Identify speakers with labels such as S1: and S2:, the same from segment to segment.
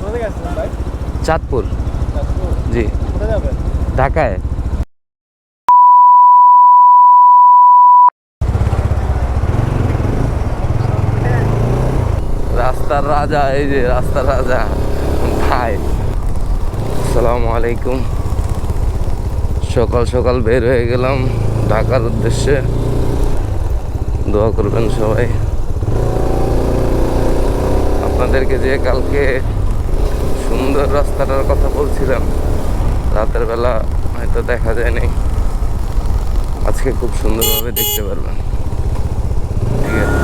S1: কোথায় গেছিলেন ভাই?
S2: চাঁদপুর।
S1: চাঁদপুর?
S2: জি।
S1: কোথায় যাবেন?
S2: ঢাকায়। রাস্তার রাজা, এই যে রাস্তার রাজা ভাই। আসসালামু আলাইকুম। সকাল সকাল বের হয়ে গেলাম ঢাকার উদ্দেশ্যে। দোয়া করবেন সবাই। আপনাদেরকে যে কালকে সুন্দর রাস্তাটার কথা বলছিলাম, রাতের বেলা হয়তো দেখা যায়নি, আজকে খুব সুন্দরভাবে দেখতে পারবেন। ঠিক আছে,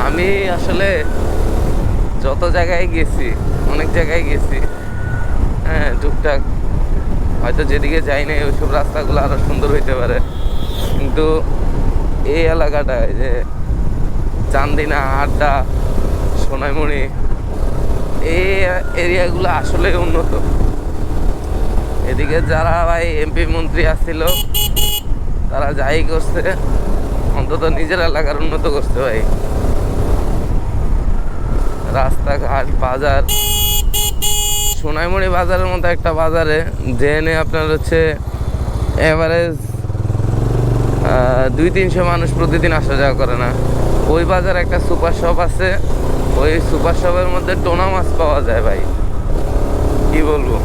S2: আমি আসলে যত জায়গায় গেছি, অনেক জায়গায় গেছি, হ্যাঁ টুকটাক, হয়তো যেদিকে যাই নাই ওইসব রাস্তাগুলো আরো সুন্দর হইতে পারে, কিন্তু এই এলাকাটায় যে চান্দিনা, আড্ডা, সোনাইমুড়ি, এই এরিয়াগুলো আসলে উন্নত। এদিকে যারা ভাই এমপি মন্ত্রী আসছিল, তারা যাই করছে অন্তত নিজের এলাকার উন্নত করছে ভাই। রাস্তাঘাট, বাজার, সোনাইমুড়ি বাজারের মতো একটা বাজারে জেনে আপনার হচ্ছে এভারেজ 200-300 মানুষ প্রতিদিন আসা যাওয়া করে না। ওই বাজারে একটা সুপার শপ আছে, ওই সুপার শপের মধ্যে টোনা মাছ পাওয়া যায় ভাই, কি বলবো।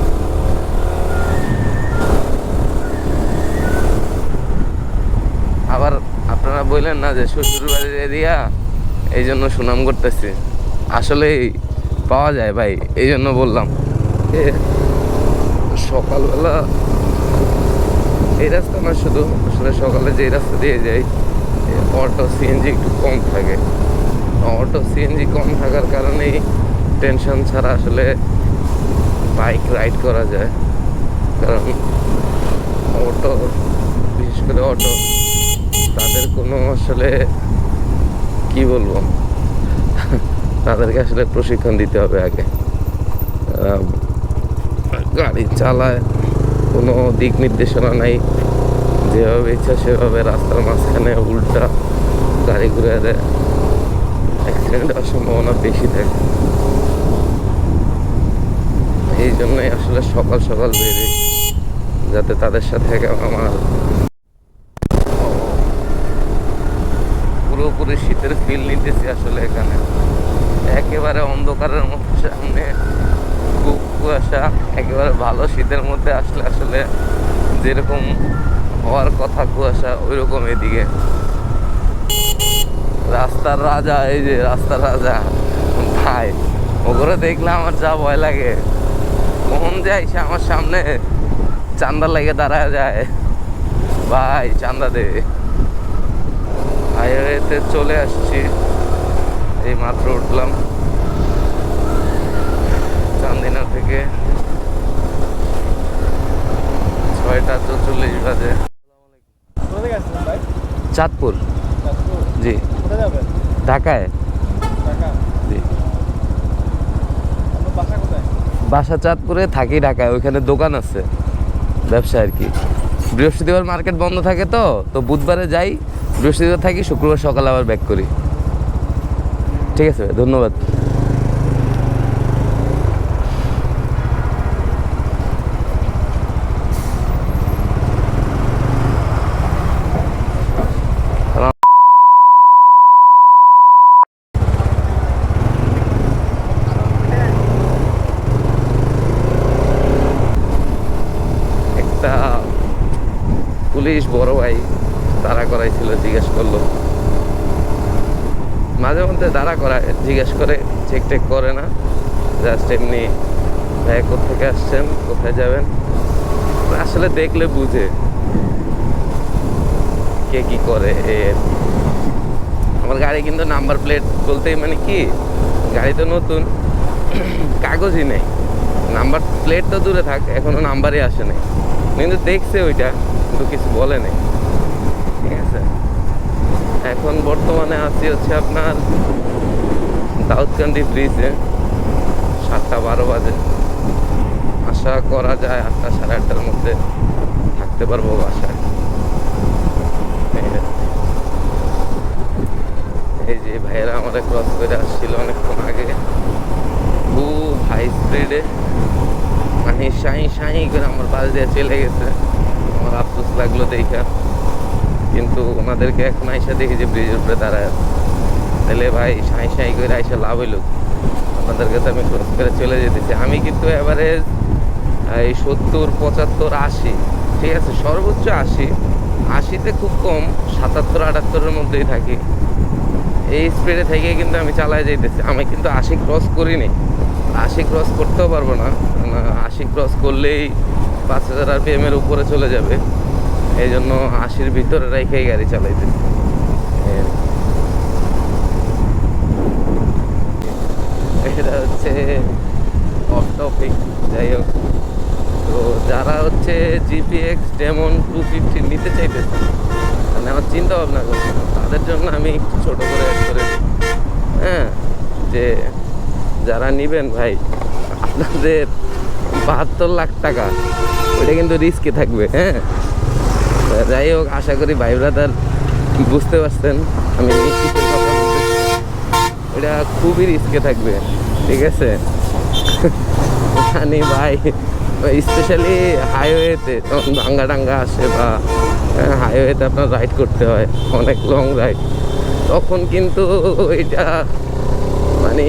S2: আবার আপনারা বললেন না যে শ্বশুরবাড়ির এরিয়া এই জন্য সুনাম করতেছি, আসলেই পাওয়া যায় ভাই, এই জন্য বললাম। সকালবেলা এই রাস্তা না, শুধু আসলে সকালে যে রাস্তা দিয়ে যাই, অটো সিএনজি একটু কম থাকে। অটো সিএনজি কম থাকার কারণেই টেনশন ছাড়া আসলে বাইক রাইড করা যায়। কারণ অটো, বিশেষ করে অটো, তাদের কোনো আসলে কি বলবো, তাদেরকে আসলে প্রশিক্ষণ দিতে হবে আগে। গাড়ি চালায়, কোনো দিক নির্দেশনা নাই, যেভাবে ইচ্ছা সেভাবে রাস্তার মাঝখানে উল্টা গাড়ি ঘুরে দেয়, অ্যাক্সিডেন্ট হওয়ার সম্ভাবনা বেশি থাকে। এই জন্যই আসলে সকাল সকাল বেরিয়ে, যাতে তাদের সাথে আমার পুরোপুরি শীতের ফিল নিতেছি। আসলে এখানে একেবারে অন্ধকারের মধ্যে, সামনে খুব কুয়াশা, একেবারে ভালো শীতের মধ্যে আসলে আসলে যেরকম হওয়ার কথা কুয়াশা, ওই রকম এদিকে। রাস্তার রাজা, এই যে রাস্তার রাজা ভাই, ওগুলো দেখলে আমার যা ভয় লাগে, কখন যায় সে আমার সামনে চান্দা লেগে দাঁড়ায় যায়, ভাই চান্দা দে। হাইওয়েতে চলে আসছি, এই মাত্র উঠলাম চান্দিনা থেকে। 6:44 বাজে।
S1: কোথায় গেছিলেন ভাই?
S2: চাঁদপুর।
S1: চাঁদপুর?
S2: জি।
S1: কোথায় যাবেন?
S2: ঢাকায়।
S1: ঢাকা?
S2: জি।
S1: আপনার বাসা কোথায়?
S2: বাসা চাঁদপুরে, থাকি ঢাকায়, ওইখানে দোকান আছে, ব্যবসা আর কি। বৃহস্পতিবার মার্কেট বন্ধ থাকে, তো তো বুধবারে যাই, বৃহস্পতিবার থাকি, শুক্রবার সকালে আবার ব্যাক করি। ঠিক আছে, ধন্যবাদ। একটা পুলিশ বড় ভাই তাড়া করাইছিল, জিজ্ঞেস করলো, মাঝে মধ্যে দাঁড়া করায়, জিজ্ঞেস করে, চেক টেক করে না, জাস্ট এমনি ভাই কোথেকে আসছেন, কোথায় যাবেন, আসলে দেখলে বুঝে কে কি করে। আমার গাড়ি কিন্তু নাম্বার প্লেট বলতেই মানে কি, গাড়ি তো নতুন, কাগজই নেই, নাম্বার প্লেট তো দূরে থাক, এখনো নাম্বারই আসে নাই, কিন্তু দেখছে ওইটা, কিন্তু কিছু বলে নাই। ঠিক আছে, এখন বর্তমানে আছি হচ্ছে আপনার দাউদকান্দি ব্রিজে, 7:12 বাজে। আশা করা যায় 8টা, 8:30টার মধ্যে থাকতে পারবো বাসায়। এই যে ভাইয়েরা আমাদের ক্রস করে আসছিল অনেকক্ষণ আগে, ভাই হাই স্পিডে, মানে শাহি শাহি করে আমার পাশ দিয়ে চলে গেছে। আমার আফসোস লাগলো দেখা, কিন্তু ওনাদেরকে এখন আইসা দেখি যে ব্রিজের উপরে দাঁড়ায় আছে। তাহলে ভাই শাহি শাহি করে আইসা লাভ হইল, আপনাদেরকে তো আমি ক্রস করে চলে যেতেছি। আমি কিন্তু এভারেজ এই 70, 75, 80, ঠিক আছে, সর্বোচ্চ 80, 80তে খুব কম, 77, 78-এর মধ্যেই থাকি। এই স্পিডে থেকে কিন্তু আমি চালায় যাইতেছি। আমি কিন্তু 80 ক্রস করিনি, 80 ক্রস করতেও পারবো না, 80 ক্রস করলেই 5000 RPM-এর উপরে চলে যাবে। এই জন্য 80-র ভিতরে রেখেই গাড়ি চালাইতেছি। এটা হচ্ছে অফ টপিক, যাই হোক। তো যারা হচ্ছে GPX Demon 250 নিতে চাইতেছে, মানে আমার চিন্তা ভাবনা করছে, তাদের জন্য আমি একটু ছোটো করে অ্যাড করে দিই। হ্যাঁ, যে যারা নিবেন ভাই, আপনাদের 72 লাখ টাকা, ওইটা কিন্তু রিস্কে থাকবে। হ্যাঁ, যাই হোক, আশা করি ভাই ব্রাদার বুঝতে পারছেন আমি কিসের কথা বলতেছি। এটা খুবই রিস্কে থাকবে, ঠিক আছে। মানে ভাই, স্পেশালি হাইওয়েতে যখন ভাঙ্গা টাঙ্গা আসে, বা হাইওয়েতে আপনার রাইড করতে হয়, অনেক লং রাইড, তখন কিন্তু এটা মানে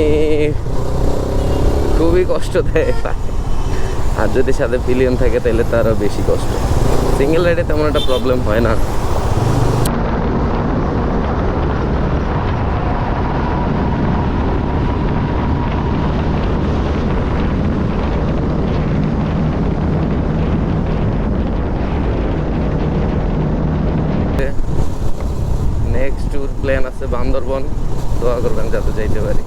S2: খুবই কষ্ট দেয়। আর যদি সাথে পিলিয়ন থাকে তাহলে তো আরও বেশি কষ্ট। সিঙ্গেল রাইডে তেমন একটা প্রবলেম হয় না। নেক্সট ট্যুর প্ল্যান আছে বান্দরবন, দোয়া করবেন যাতে যাইতে পারি।